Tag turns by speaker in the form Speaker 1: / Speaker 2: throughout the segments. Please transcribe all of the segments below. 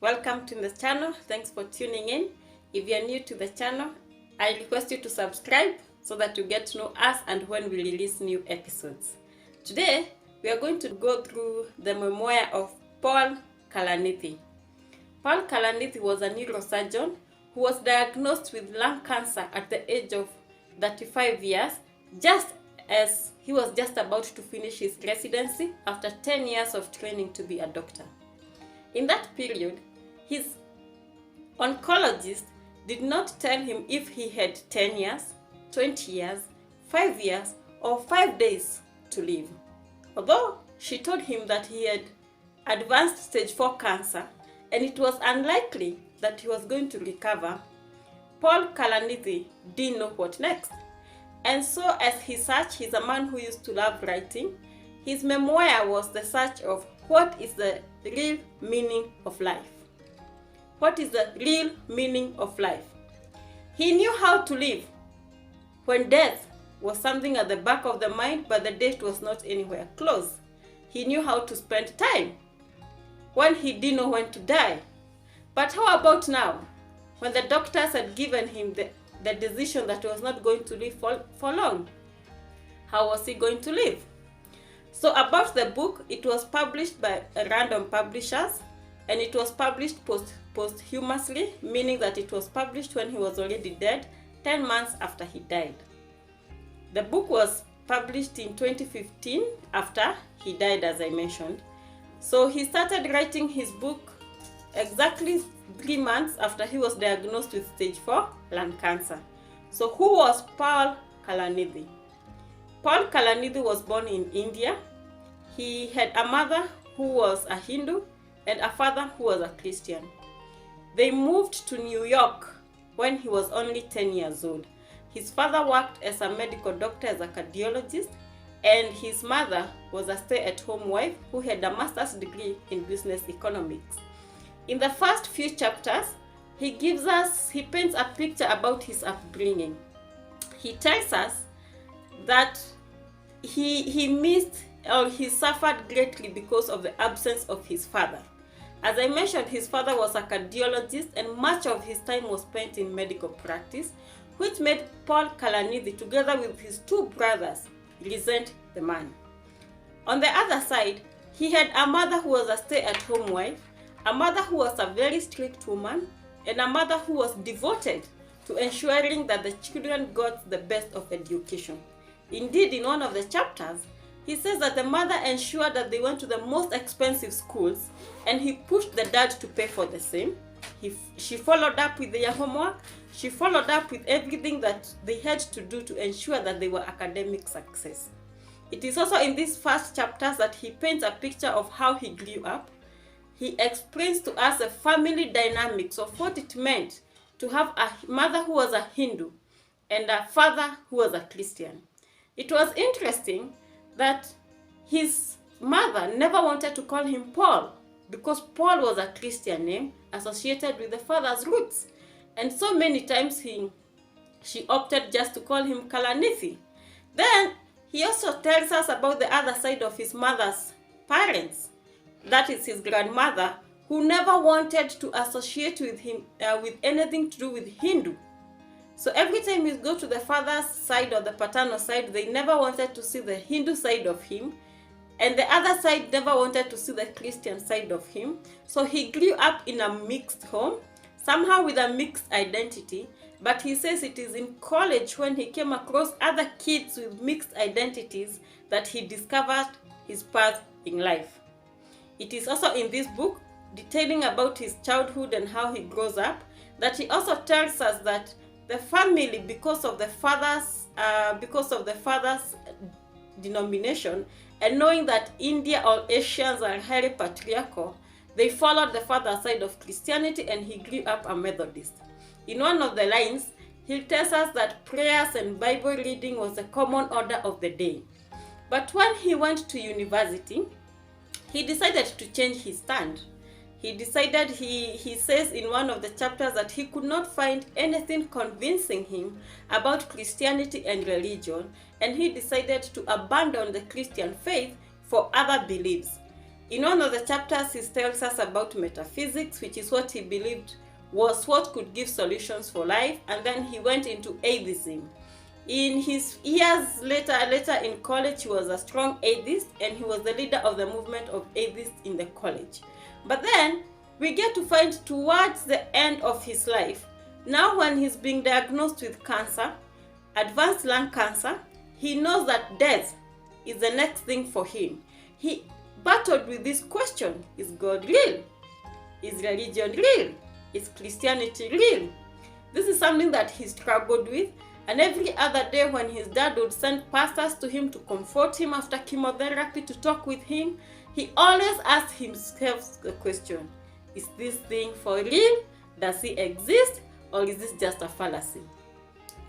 Speaker 1: Welcome to the channel. Thanks for tuning in. If you're new to the channel, I request you to subscribe so that you get to know us and when we release new episodes. Today, we are going to go through the memoir of Paul Kalaniti. Paul Kalaniti was a neurosurgeon who was diagnosed with lung cancer at the age of 35 years, just as he was just about to finish his residency after 10 years of training to be a doctor. In that period, his oncologist did not tell him if he had 10 years, 20 years, 5 years, or 5 days to live. Although she told him that he had advanced stage 4 cancer and it was unlikely that he was going to recover, Paul Kalanidi didn't know what next. And so as he searched, he's a man who used to love writing. His memoir was the search of what is the real meaning of life. What is the real meaning of life? He knew how to live when death was something at the back of the mind, but the date was not anywhere close. He knew how to spend time when he didn't know when to die. But how about now, when the doctors had given him the decision that he was not going to live for long? How was he going to live? So about the book, it was published by random publishers, and it was published posthumously, meaning that it was published when he was already dead, 10 months after he died. The book was published in 2015 after he died, as I mentioned. So he started writing his book exactly 3 months after he was diagnosed with stage 4 lung cancer. So who was Paul Kalanidi? Paul Kalanidi was born in India. He had a mother who was a Hindu and a father who was a Christian. They moved to New York when he was only 10 years old. His father worked as a medical doctor, as a cardiologist, and his mother was a stay-at-home wife who had a master's degree in business economics. In the first few chapters, he paints a picture about his upbringing. He tells us that he missed or he suffered greatly because of the absence of his father. As I mentioned, his father was a cardiologist and much of his time was spent in medical practice, which made Paul Kalanidi, together with his 2 brothers, resent the man. On the other side, he had a mother who was a stay-at-home wife, a mother who was a very strict woman, and a mother who was devoted to ensuring that the children got the best of education. Indeed, in one of the chapters, he says that the mother ensured that they went to the most expensive schools and he pushed the dad to pay for the same. She followed up with their homework. She followed up with everything that they had to do to ensure that they were academic success. It is also in these first chapters that he paints a picture of how he grew up. He explains to us the family dynamics of what it meant to have a mother who was a Hindu and a father who was a Christian. It was interesting that his mother never wanted to call him Paul because Paul was a Christian name associated with the father's roots. And so many times she opted just to call him Kalanithi. Then he also tells us about the other side of his mother's parents. That is his grandmother, who never wanted to associate with him with anything to do with Hindu. So every time you go to the father's side or the paternal side, they never wanted to see the Hindu side of him, and the other side never wanted to see the Christian side of him. So he grew up in a mixed home, somehow with a mixed identity, but he says it is in college when he came across other kids with mixed identities that he discovered his path in life. It is also in this book, detailing about his childhood and how he grows up, that he also tells us that the family, because of the father's denomination, and knowing that India or Asians are highly patriarchal, they followed the father's side of Christianity, and he grew up a Methodist. In one of the lines, he tells us that prayers and Bible reading was a common order of the day. But when he went to university, he decided to change his stand. He says in one of the chapters that he could not find anything convincing him about Christianity and religion, and he decided to abandon the Christian faith for other beliefs. In one of the chapters, he tells us about metaphysics, which is what he believed was what could give solutions for life, and then he went into atheism. In his years later in college, he was a strong atheist, and he was the leader of the movement of atheists in the college. But then we get to find towards the end of his life, now when he's being diagnosed with cancer, advanced lung cancer, he knows that death is the next thing for him. He battled with this question: is God real? Is religion real? Is Christianity real? This is something that he struggled with, and every other day when his dad would send pastors to him to comfort him after chemotherapy, to talk with him, he always asked himself the question: is this thing for real? Does he exist? Or is this just a fallacy?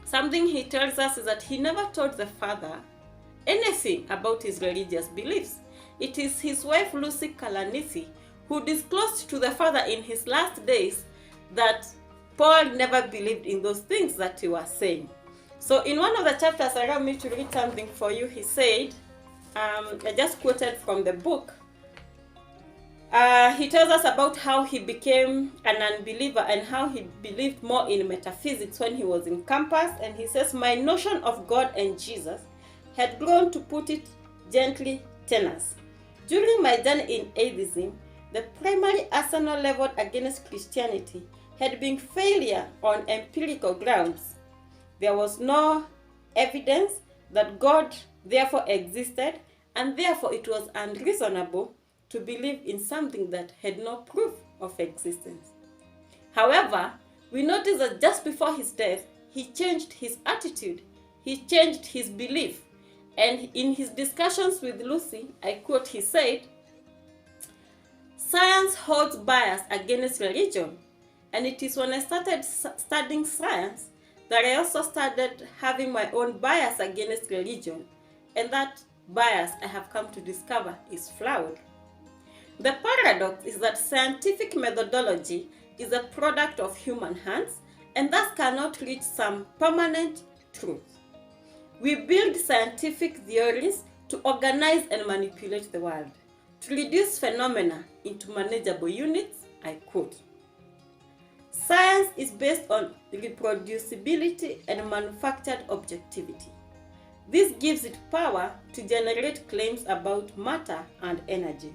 Speaker 1: Something he tells us is that he never told the father anything about his religious beliefs. It is his wife Lucy Kalanithi who disclosed to the father in his last days that Paul never believed in those things that he was saying. So in one of the chapters, allow me to read something for you. He said, I just quoted from the book. He tells us about how he became an unbeliever and how he believed more in metaphysics when he was in campus. And he says, my notion of God and Jesus had grown, to put it gently, tenuous. During my journey in atheism, the primary arsenal leveled against Christianity had been failure on empirical grounds. There was no evidence that God therefore existed, and therefore it was unreasonable to believe in something that had no proof of existence. However, we notice that just before his death, he changed his attitude, he changed his belief. And in his discussions with Lucy, I quote, he said, science holds bias against religion, and it is when I started studying science that I also started having my own bias against religion, and that bias I have come to discover is flawed. The paradox is that scientific methodology is a product of human hands and thus cannot reach some permanent truth. We build scientific theories to organize and manipulate the world, to reduce phenomena into manageable units. I quote, science is based on reproducibility and manufactured objectivity. This gives it power to generate claims about matter and energy.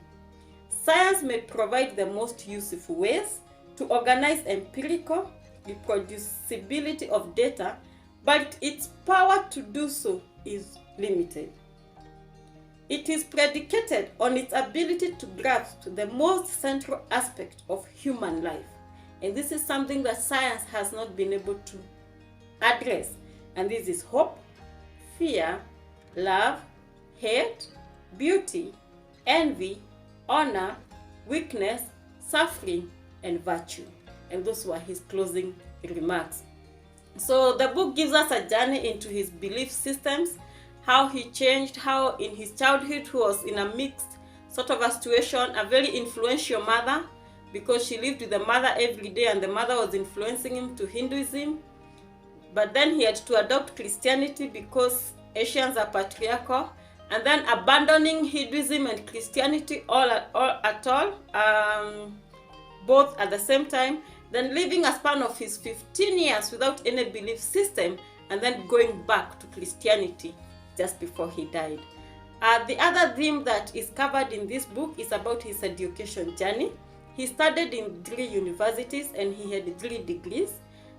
Speaker 1: Science may provide the most useful ways to organize empirical reproducibility of data, but its power to do so is limited. It is predicated on its ability to grasp the most central aspect of human life. And this is something that science has not been able to address. And this is hope, fear, love, hate, beauty, envy, honor, weakness, suffering, and virtue. And those were his closing remarks. So the book gives us a journey into his belief systems, how he changed, how in his childhood he was in a mixed sort of a situation, a very influential mother, because she lived with the mother every day and the mother was influencing him to Hinduism. But then he had to adopt Christianity because Asians are patriarchal, and then abandoning Hinduism and Christianity both at the same time, then living a span of his 15 years without any belief system, and then going back to Christianity just before he died. The other theme that is covered in this book is about his education journey. He studied in 3 universities and he had 3 degrees.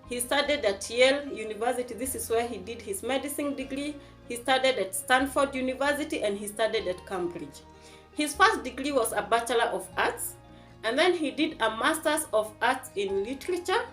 Speaker 1: He studied at Yale University. This is where he did his medicine degree. He studied at Stanford University and he studied at Cambridge. His first degree was a Bachelor of Arts, and then he did a Master's of Arts in Literature.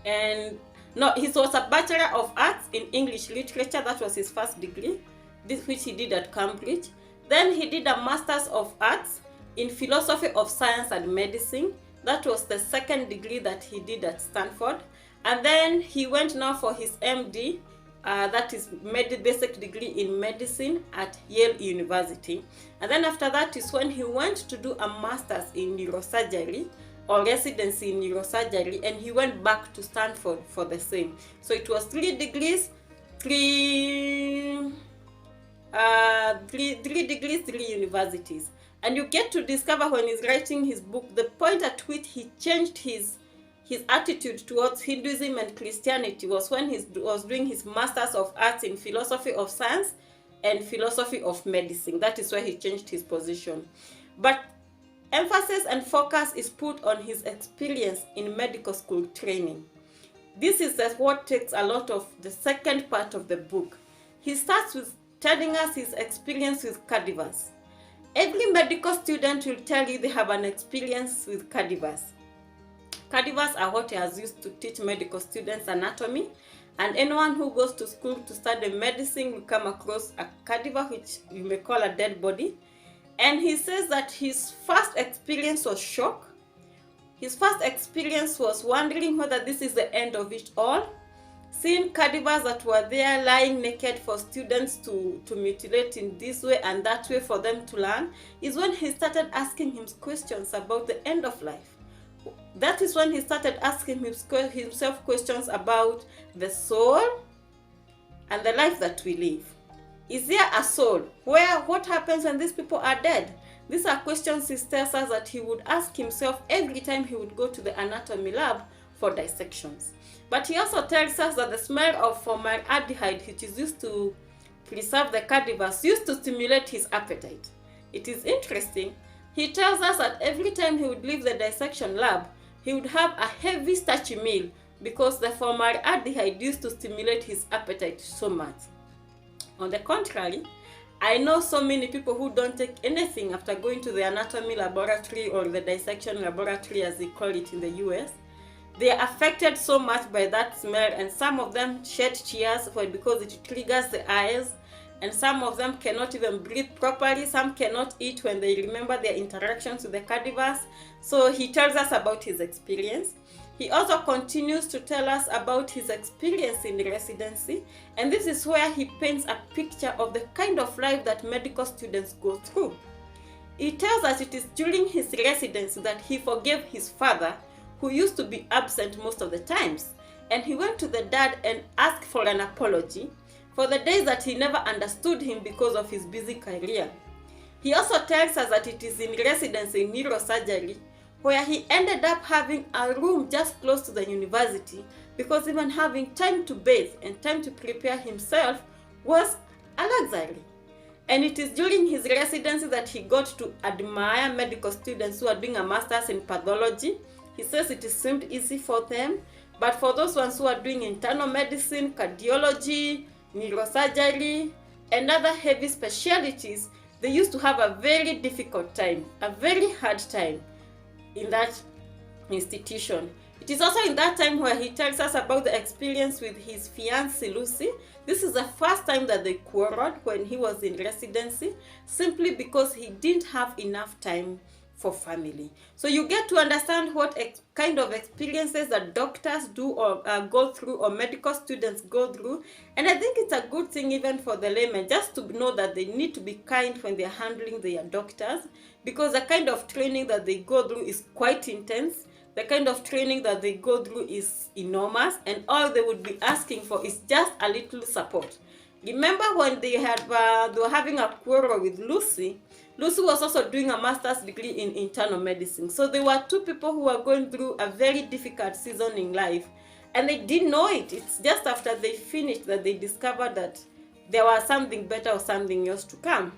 Speaker 1: It was a Bachelor of Arts in English Literature. That was his first degree, which he did at Cambridge. Then he did a Master's of Arts in Philosophy of Science and Medicine. That was the second degree that he did at Stanford. And then he went now for his MD, that is basic degree in medicine at Yale University. And then after that is when he went to do a master's in neurosurgery or residency in neurosurgery, and he went back to Stanford for the same. So it was 3 degrees, 3 three degrees, 3 universities. And you get to discover when he's writing his book the point at which he changed his attitude towards Hinduism and Christianity was when he was doing his Masters of Arts in Philosophy of Science and Philosophy of Medicine. That is where he changed his position. But emphasis and focus is put on his experience in medical school training. This is what takes a lot of the second part of the book. He starts with telling us his experience with cadavers. Every medical student will tell you they have an experience with cadavers. Cadavers are what he has used to teach medical students anatomy, and anyone who goes to school to study medicine will come across a cadaver, which you may call a dead body. And he says that his first experience was shock. His first experience was wondering whether this is the end of it all. Seeing cadavers that were there lying naked for students to mutilate in this way and that way for them to learn is when he started asking him questions about the end of life. That is when he started asking himself questions about the soul and the life that we live. Is there a soul? What happens when these people are dead? These are questions he tells us that he would ask himself every time he would go to the anatomy lab for dissections. But he also tells us that the smell of formaldehyde, which is used to preserve the cadavers, used to stimulate his appetite. It is interesting. He tells us that every time he would leave the dissection lab, he would have a heavy starchy meal because the formaldehyde used to stimulate his appetite so much. On the contrary, I know so many people who don't take anything after going to the anatomy laboratory or the dissection laboratory as they call it in the US. They are affected so much by that smell, and some of them shed tears because it triggers the eyes, and some of them cannot even breathe properly. Some cannot eat when they remember their interactions with the cadavers. So he tells us about his experience. He also continues to tell us about his experience in residency, and this is where he paints a picture of the kind of life that medical students go through. He tells us it is during his residency that he forgave his father, who used to be absent most of the times, and he went to the dad and asked for an apology for the days that he never understood him because of his busy career. He also tells us that it is in residency in neurosurgery where he ended up having a room just close to the university because even having time to bathe and time to prepare himself was a luxury. And it is during his residency that he got to admire medical students who are doing a master's in pathology. He says it seemed easy for them, but for those ones who are doing internal medicine, cardiology, neurosurgery, and other heavy specialties, they used to have a very difficult time, a very hard time in that institution. It is also in that time where he tells us about the experience with his fiancée Lucy. This is the first time that they quarreled when he was in residency, simply because he didn't have enough time for family. So you get to understand what kind of experiences that doctors do or go through, or medical students go through. And I think it's a good thing even for the laymen just to know that they need to be kind when they're handling their doctors, because the kind of training that they go through is quite intense. The kind of training that they go through is enormous, and all they would be asking for is just a little support. Remember when they were having a quarrel with Lucy? Lucy was also doing a master's degree in internal medicine. So there were two people who were going through a very difficult season in life, and they didn't know it. It's just after they finished that they discovered that there was something better or something else to come.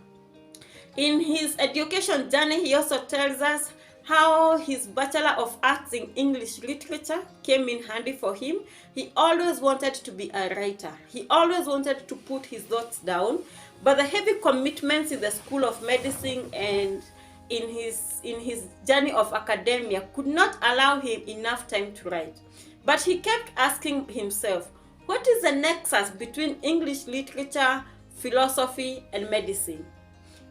Speaker 1: In his education journey, he also tells us how his Bachelor of Arts in English Literature came in handy for him. He always wanted to be a writer. He always wanted to put his thoughts down, but the heavy commitments in the School of Medicine and in his journey of academia could not allow him enough time to write. But he kept asking himself, what is the nexus between English literature, philosophy, and medicine?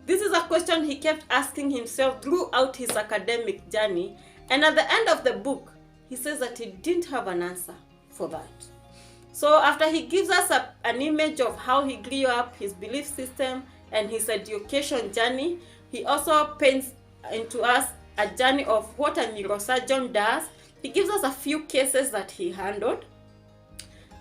Speaker 1: This is a question he kept asking himself throughout his academic journey, and at the end of the book, he says that he didn't have an answer for that. So after he gives us an image of how he grew up, his belief system, and his education journey, he also paints into us a journey of what a neurosurgeon does. He gives us a few cases that he handled.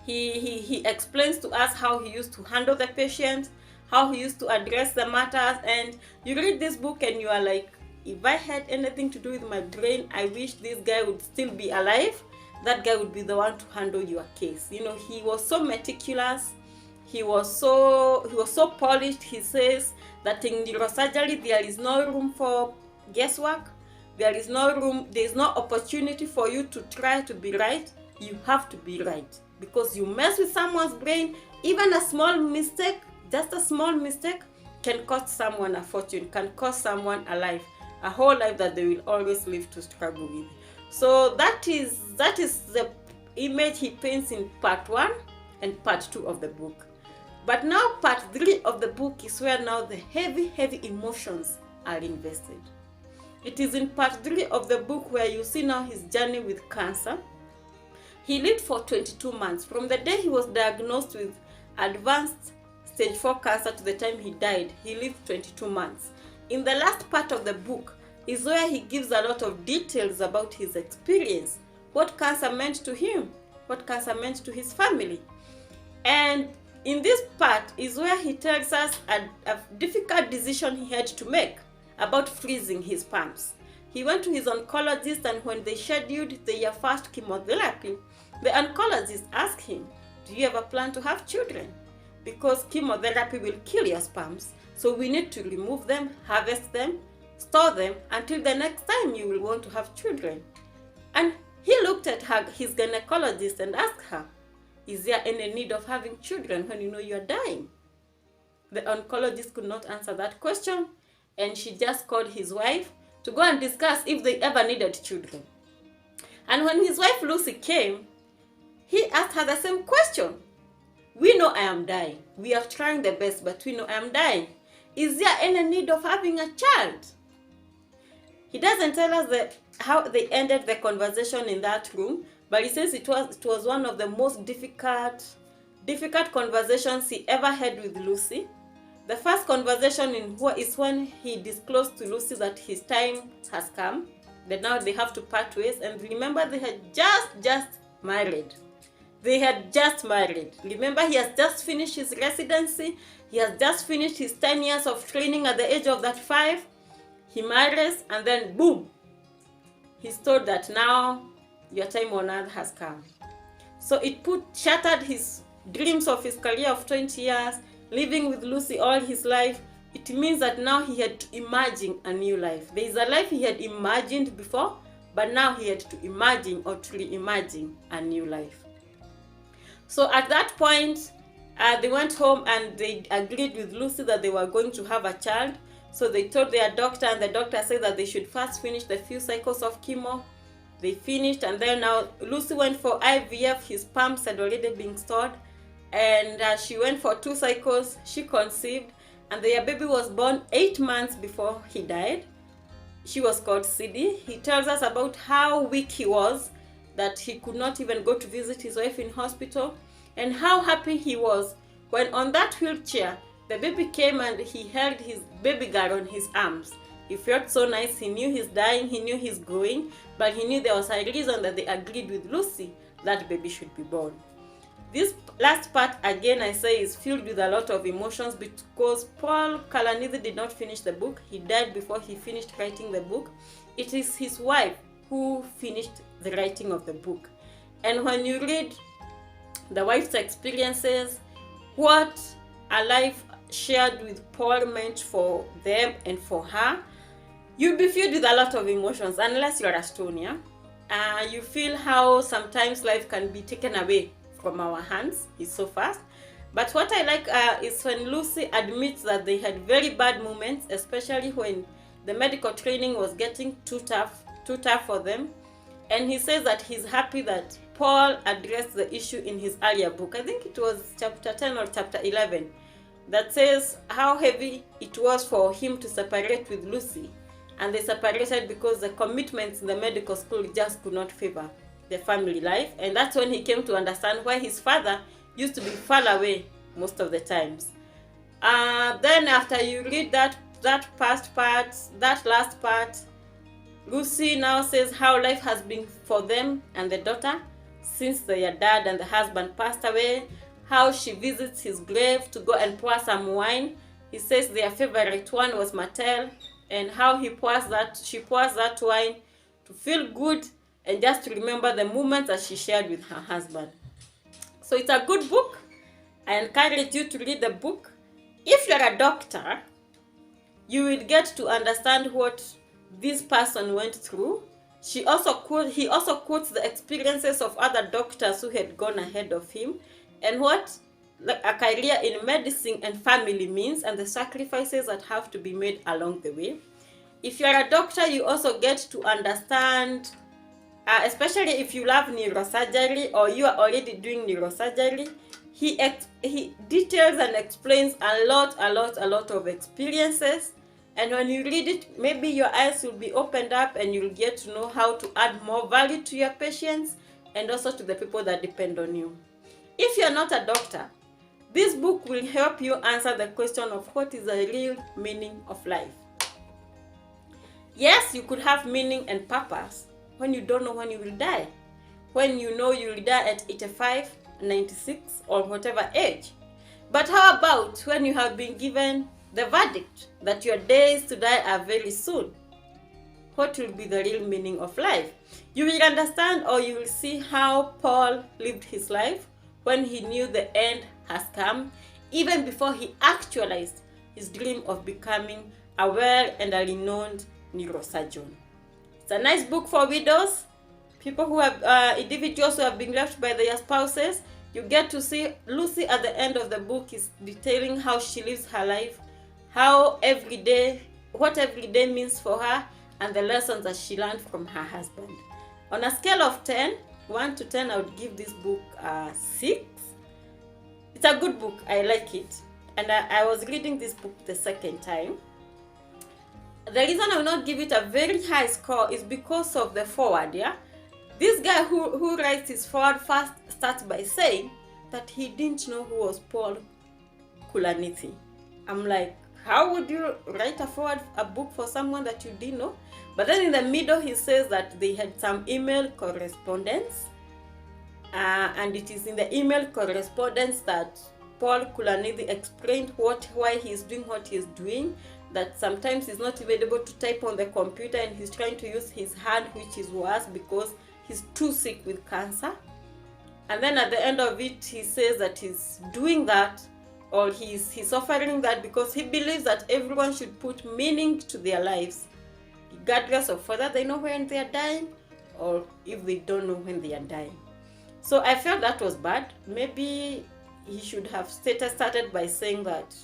Speaker 1: He explains to us how he used to handle the patient, how he used to address the matters. And you read this book and you are like, if I had anything to do with my brain, I wish this guy would still be alive. That guy would be the one to handle your case. You know, he was so meticulous. He was so polished. He says that in neurosurgery there is no room for guesswork. There is no opportunity for you to try to be right. You have to be right, because you mess with someone's brain, even a small mistake, just a small mistake, can cost someone a fortune, can cost someone a life, a whole life that they will always live to struggle with. So that is the image he paints in part 1 and part 2 of the book. But now part 3 of the book is where now the heavy emotions are invested. It is in part 3 of the book where you see now his journey with cancer. He lived for 22 months. From the day he was diagnosed with advanced stage 4 cancer to the time he died, he lived 22 months. In the last part of the book is where he gives a lot of details about his experience, what cancer meant to him, what cancer meant to his family. And in this part is where he tells us a difficult decision he had to make about freezing his palms. He went to his oncologist, and when they scheduled their first chemotherapy, the oncologist asked him, do you have a plan to have children? Because chemotherapy will kill your sperms, so we need to remove them, harvest them, store them until the next time you will want to have children. And he looked at his gynecologist and asked her, is there any need of having children when you know you are dying? The oncologist could not answer that question, and she just called his wife to go and discuss if they ever needed children. And when his wife Lucy came, he asked her the same question. We know I am dying. We are trying the best, but we know I am dying. Is there any need of having a child? He doesn't tell us how they ended the conversation in that room, but he says it was one of the most difficult conversations he ever had with Lucy. The first conversation is when he disclosed to Lucy that his time has come, that now they have to part ways. And remember, they had just married. They had just married. Remember, he has just finished his residency. He has just finished his 10 years of training at the age of that 5. He marries, and then boom, he's told that now your time on earth has come. So it shattered his dreams of his career of 20 years, living with Lucy all his life. It means that now he had to imagine a new life. There is a life he had imagined before, but now he had to imagine or to reimagine a new life. So at that point, they went home and they agreed with Lucy that they were going to have a child. So they told their doctor, and the doctor said that they should first finish the few cycles of chemo. They finished, and then now Lucy went for IVF. His sperms had already been stored, and she went for 2 cycles. She conceived, and their baby was born 8 months before he died. She was called Sidi. He tells us about how weak he was, that he could not even go to visit his wife in hospital, and how happy he was when on that wheelchair the baby came and he held his baby girl on his arms. He felt so nice. He knew he's dying, he knew he's going, but he knew there was a reason that they agreed with Lucy that baby should be born. This last part, again, I say, is filled with a lot of emotions because Paul Kalanidi did not finish the book. He died before he finished writing the book. It is his wife who finished the writing of the book. And when you read the wife's experiences, what a life shared with Paul meant for them and for her, you'll be filled with a lot of emotions, unless you're a stoner. You feel how sometimes life can be taken away from our hands. It's so fast. But what I like is when Lucy admits that they had very bad moments, especially when the medical training was getting too tough for them. And he says that he's happy that Paul addressed the issue in his earlier book. I think it was chapter 10 or chapter 11. That says how heavy it was for him to separate with Lucy. And they separated because the commitments in the medical school just could not favor the family life. And that's when he came to understand why his father used to be far away most of the times. Then after you read that last part, Lucy now says how life has been for them and the daughter since their dad and the husband passed away, how she visits his grave to go and pour some wine. He says their favorite one was Mattel, and how she pours that wine to feel good and just to remember the moments that she shared with her husband. So it's a good book. I encourage you to read the book. If you're a doctor, you will get to understand what this person went through. He also quotes the experiences of other doctors who had gone ahead of him, and what a career in medicine and family means, and the sacrifices that have to be made along the way. If you're a doctor, you also get to understand, especially if you love neurosurgery or you are already doing neurosurgery, he details and explains a lot of experiences. And when you read it, maybe your eyes will be opened up and you'll get to know how to add more value to your patients and also to the people that depend on you. If you're not a doctor, this book will help you answer the question of what is the real meaning of life. Yes, you could have meaning and purpose when you don't know when you will die. When you know you will die at 85, 96, or whatever age. But how about when you have been given the verdict that your days to die are very soon? What will be the real meaning of life? You will understand, or you will see how Paul lived his life when he knew the end has come, even before he actualized his dream of becoming a well and a renowned neurosurgeon. It's a nice book for widows, people who have individuals who have been left by their spouses. You get to see Lucy at the end of the book is detailing how she lives her life, what every day means for her, and the lessons that she learned from her husband. On a scale of 1 to 10, I would give this book 6. It's a good book. I like it. And I was reading this book the second time. The reason I will not give it a very high score is because of the foreword, yeah? This guy who writes his foreword first starts by saying that he didn't know who was Paul Kalaniti. I'm like, how would you write a book for someone that you didn't know? But then in the middle, he says that they had some email correspondence. And it is in the email correspondence that Paul Kalanidi explained why he's doing what he's doing, that sometimes he's not even able to type on the computer and he's trying to use his hand, which is worse because he's too sick with cancer. And then at the end of it, he says that he's doing that, or he's offering that because he believes that everyone should put meaning to their lives, regardless of whether they know when they are dying or if they don't know when they are dying. So I felt that was bad. Maybe he should have started by saying that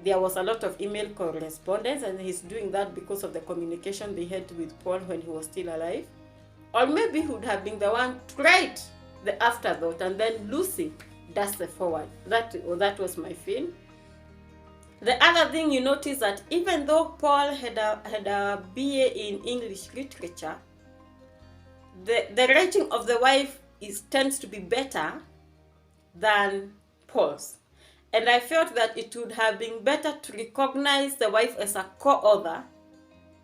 Speaker 1: there was a lot of email correspondence and he's doing that because of the communication they had with Paul when he was still alive. Or maybe he would have been the one to write the afterthought and then Lucy does the forward. That was my feel. The other thing you notice that even though Paul had a BA in English literature, the writing of the wife tends to be better than Paul's. And I felt that it would have been better to recognize the wife as a co-author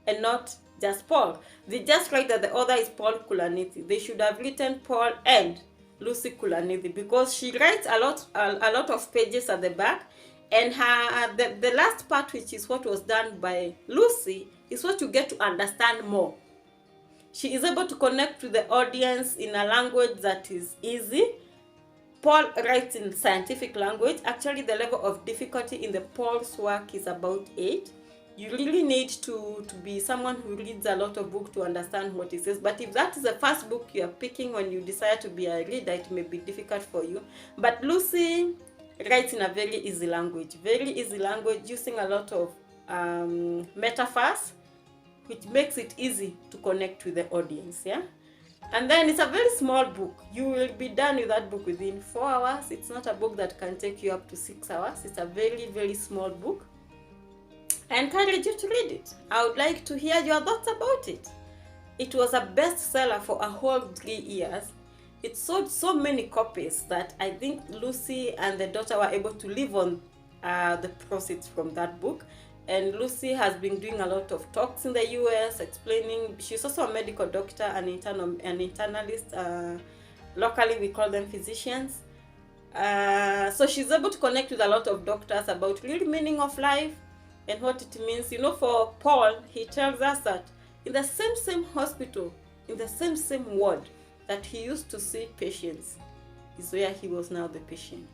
Speaker 1: and not just Paul. They just write that the author is Paul Kalaniti. They should have written Paul and Lucy Kalanidi because she writes a lot of pages at the back, and the last part, which is what was done by Lucy, is what you get to understand more. She is able to connect to the audience in a language that is easy. Paul writes in scientific language. Actually, the level of difficulty in the Paul's work is about 8. You really need to be someone who reads a lot of books to understand what he says. But if that is the first book you are picking when you decide to be a reader, it may be difficult for you. But Lucy writes in a very easy language, using a lot of metaphors, which makes it easy to connect with the audience, yeah? And then it's a very small book. You will be done with that book within 4 hours. It's not a book that can take you up to 6 hours. It's a very, very small book. I encourage you to read it. I would like to hear your thoughts about it. It was a bestseller for a whole 3 years. It sold so many copies that I think Lucy and the daughter were able to live on the proceeds from that book. And Lucy has been doing a lot of talks in the US, explaining. She's also a medical doctor, an internalist. Locally, we call them physicians. So she's able to connect with a lot of doctors about real meaning of life and what it means. You know, for Paul, he tells us that in the same hospital, in the same ward that he used to see patients, is where he was now the patient.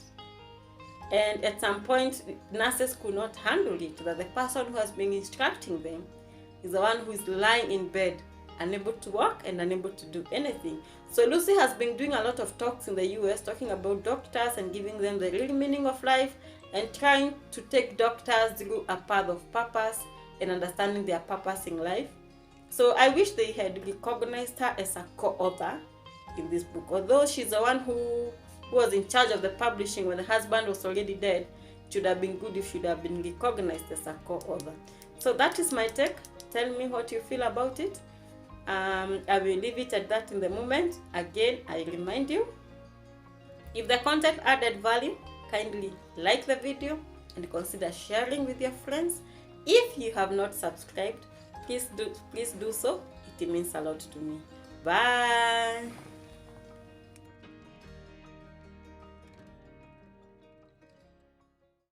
Speaker 1: And at some point, nurses could not handle it, that the person who has been instructing them is the one who is lying in bed, unable to walk and unable to do anything. So Lucy has been doing a lot of talks in the US, talking about doctors and giving them the real meaning of life and trying to take doctors through a path of purpose and understanding their purpose in life. So I wish they had recognized her as a co-author in this book. Although she's the one who was in charge of the publishing when the husband was already dead, it would have been good if she would have been recognized as a co-author. So that is my take. Tell me what you feel about it. I will leave it at that in the moment. Again, I remind you, if the content added value, kindly like the video and consider sharing with your friends. If you have not subscribed, please do so. It means a lot to me. Bye.